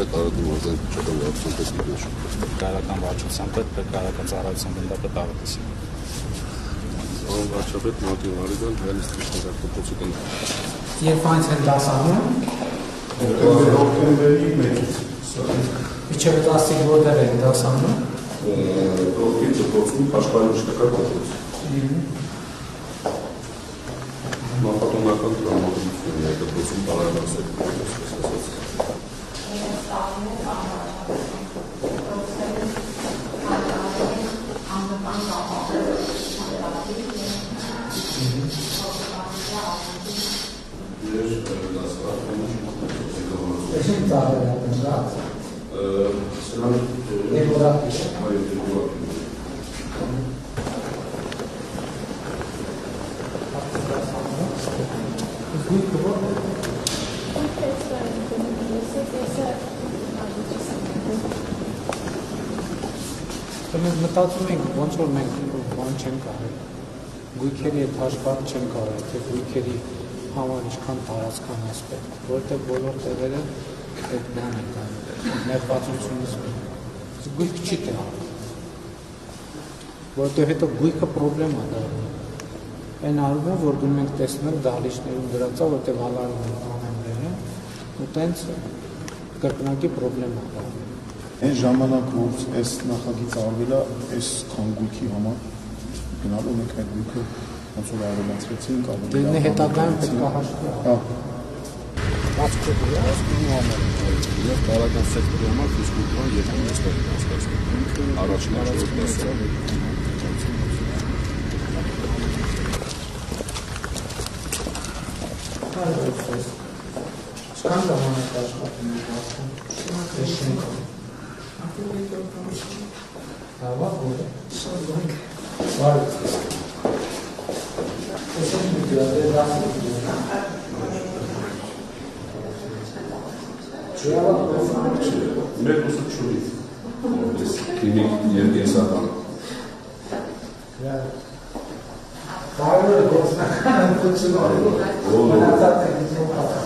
պետ Արարատի մարզային քրթական վարչության պետ Իգոր Շուկյան։ Քրթական վարչության պետ, քրթական ծառայության գնդապետ Աղետիսյան։ Պարոն վարչապետ Մարտին Արիգան, հայալիստ քրթական Երբ այնց են դասանում, հոկտեմբերի 1-ից։ Միջև 10-ից որտեղ են դասանում։ Դոկտորի դպրոցում Աշխարհի մշտական դպրոց։ Նախատոնական տրամադրություն է դպրոցում տարածել Այսինքն ծառայել են լավ։ Երկորակի։ Մենք մտածում ենք, ոնց որ մենք բան չենք արել, գույքերի հետ հաշվառ չենք արել, թե գույքերի համար ինչքան տարածքան ասպետ, որտեղ բոլոր տեղերը այդ բան են կանում, ներվածությունից գույք չի տեղանում, որտեղ հետո գույքը պրոբլեմ է դառնում, այն արվում, որ դու մենք տեսնենք դահլիճներում դրածա, որտեղ հալարում են կանոններ են, ու տենց կրկնակի պրոբլեմ է դառնում։ Այն ժամանակ, որ այս նախագիծը արվել է, այս քան գույքի համար գնալու մենք այդ գույքը ոնց որ ավելացրեցինք, Դե հետագայում պետք է հաշվի։ Եվ տարական սեկտորի համար ֆիզկուլտուրան երկու մեծ անցկացնում։ Առաջին հաշվորդ դասը։ Շքան ժամանակ աշխատում եք ասում։ Հավա որ շնորհք։ Բարի։ Այսինքն դու դասը Մեր ուսուցչուհի քիմիկ երգեսական Բարի գործնական ընդունումը։ Որտեղ